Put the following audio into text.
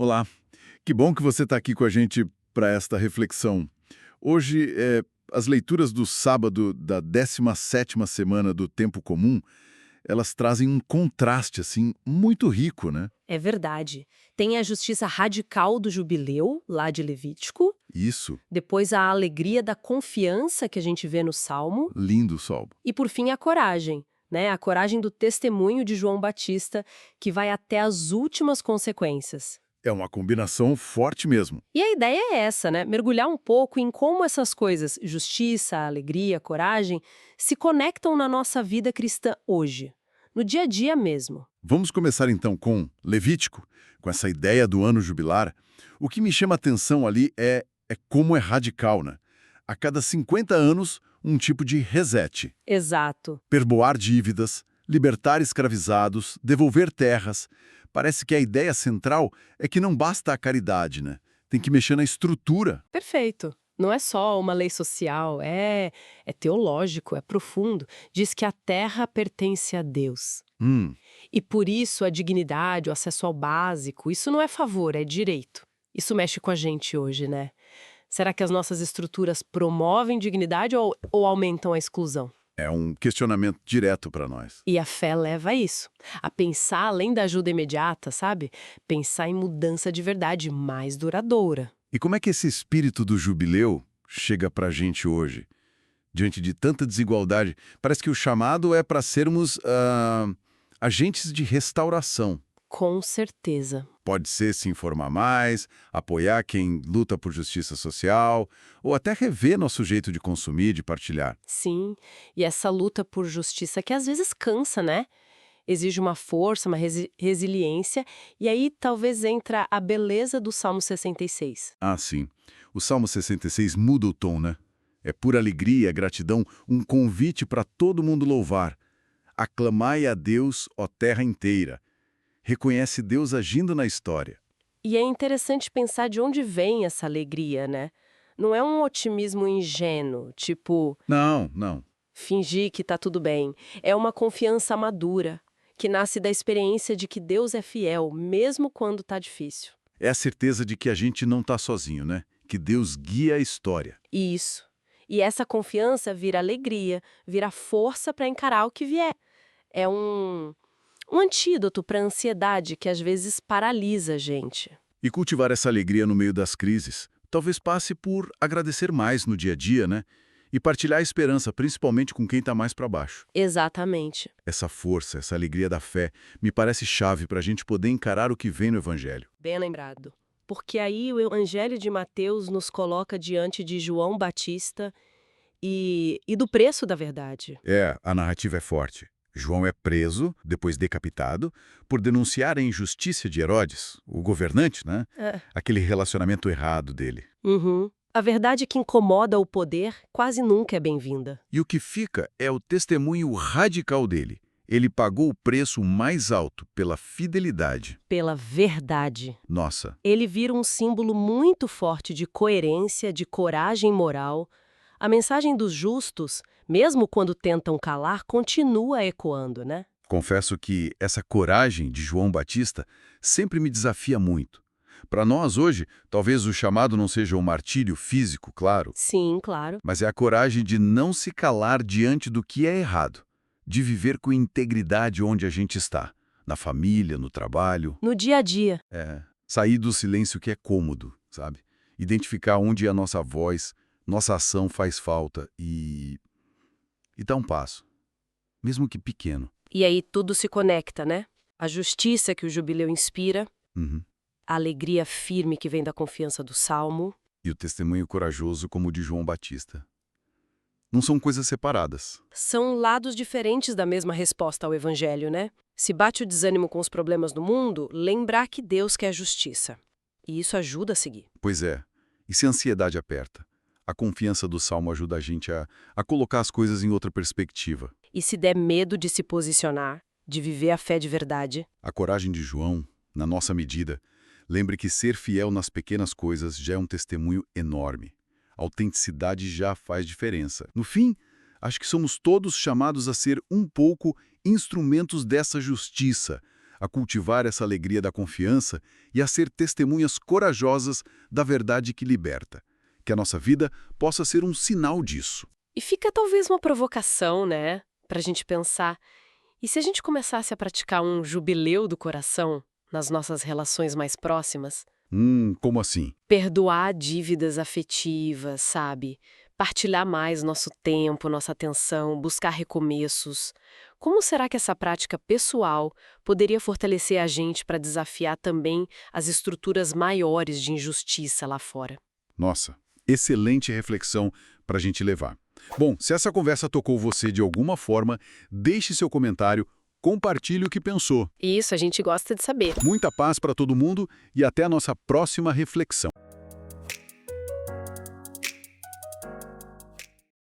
Olá, que bom que você está aqui com a gente para esta reflexão. Hoje, as leituras do sábado da 17ª semana do Tempo Comum, elas trazem um contraste, assim, muito rico, né? É verdade. Tem a justiça radical do jubileu, lá de Levítico, Isso, depois a alegria da confiança que a gente vê no Salmo, lindo, Sol. e por fim a coragem, né? A coragem do testemunho de João Batista, que vai até as últimas consequências. É uma combinação forte mesmo. E a ideia é essa, né? Mergulhar um pouco em como essas coisas, justiça, alegria, coragem, se conectam na nossa vida cristã hoje, no dia a dia mesmo. Vamos começar então com Levítico, com essa ideia do ano jubilar. O que me chama a atenção ali é como é radical, né? A cada 50 anos, um tipo de reset. Exato. Perdoar dívidas, libertar escravizados, devolver terras. Parece que a ideia central é que não basta a caridade, né? Tem que mexer na estrutura. Perfeito. Não é só uma lei social, é teológico, é profundo. Diz que a terra pertence a Deus. Hum, E por isso a dignidade, o acesso ao básico, isso não é favor, é direito. Isso mexe com a gente hoje, né? Será que as nossas estruturas promovem dignidade ou aumentam a exclusão? é um questionamento direto para nós. E a fé leva a isso, a pensar além da ajuda imediata, sabe? Pensar em mudança de verdade mais duradoura. E como é que esse espírito do jubileu chega para a gente hoje? Diante de tanta desigualdade, parece que o chamado é para sermos agentes de restauração. Com certeza. Pode ser se informar mais, apoiar quem luta por justiça social, ou até rever nosso jeito de consumir, de partilhar. Sim, e essa luta por justiça que às vezes cansa, né? Exige uma força, uma resiliência, e aí talvez entra a beleza do Salmo 66. Ah, sim. O Salmo 66 muda o tom, né? É pura alegria, gratidão, um convite para todo mundo louvar. Aclamai a Deus, ó terra inteira. Reconhece Deus agindo na história. E é interessante pensar de onde vem essa alegria, né? Não é um otimismo ingênuo, tipo, Não, não. fingir que tá tudo bem. É uma confiança madura, que nasce da experiência de que Deus é fiel, mesmo quando tá difícil. É a certeza de que a gente não está sozinho, né? Que Deus guia a história. Isso. E essa confiança vira alegria, vira força para encarar o que vier. É um antídoto para a ansiedade que às vezes paralisa a gente. E cultivar essa alegria no meio das crises talvez passe por agradecer mais no dia a dia, né? E partilhar a esperança, principalmente com quem está mais para baixo. Exatamente. Essa força, essa alegria da fé, me parece chave para a gente poder encarar o que vem no Evangelho. Bem lembrado. Porque aí o Evangelho de Mateus nos coloca diante de João Batista e do preço da verdade. A narrativa é forte. João é preso, depois decapitado, por denunciar a injustiça de Herodes, o governante, né? É. Aquele relacionamento errado dele. Uhum. A verdade que incomoda o poder quase nunca é bem-vinda. E o que fica é o testemunho radical dele. Ele pagou o preço mais alto pela fidelidade. Pela verdade. Nossa, Ele vira um símbolo muito forte de coerência, de coragem moral. A mensagem dos justos, mesmo quando tentam calar, continua ecoando, né? confesso que essa coragem de João Batista sempre me desafia muito. Para nós hoje, talvez o chamado não seja o martírio físico, claro, Sim, claro. mas é a coragem de não se calar diante do que é errado, de viver com integridade onde a gente está, na família, no trabalho. No dia a dia. Sair do silêncio que é cômodo, sabe? Identificar onde a nossa voz, nossa ação faz falta e dar um passo, mesmo que pequeno. E aí tudo se conecta, né? A justiça que o jubileu inspira, Uhum. a alegria firme que vem da confiança do Salmo. E o testemunho corajoso como o de João Batista. Não são coisas separadas. São lados diferentes da mesma resposta ao Evangelho, né? Se bate o desânimo com os problemas do mundo, lembrar que Deus quer justiça. E isso ajuda a seguir. Pois é. E se a ansiedade aperta? A confiança do Salmo ajuda a gente a colocar as coisas em outra perspectiva. E se der medo de se posicionar, de viver a fé de verdade, A coragem de João, na nossa medida, lembre que ser fiel nas pequenas coisas já é um testemunho enorme. A autenticidade já faz diferença. No fim, acho que somos todos chamados a ser um pouco instrumentos dessa justiça, a cultivar essa alegria da confiança e a ser testemunhas corajosas da verdade que liberta. Que a nossa vida possa ser um sinal disso. E fica talvez uma provocação, né, pra gente pensar. E se a gente começasse a praticar um jubileu do coração nas nossas relações mais próximas? Como assim? Perdoar dívidas afetivas, sabe? Partilhar mais nosso tempo, nossa atenção, buscar recomeços. Como será que essa prática pessoal poderia fortalecer a gente para desafiar também as estruturas maiores de injustiça lá fora? Nossa, excelente reflexão para a gente levar. Bom, se essa conversa tocou você de alguma forma, deixe seu comentário, compartilhe o que pensou. Isso, a gente gosta de saber. Muita paz para todo mundo e até a nossa próxima reflexão.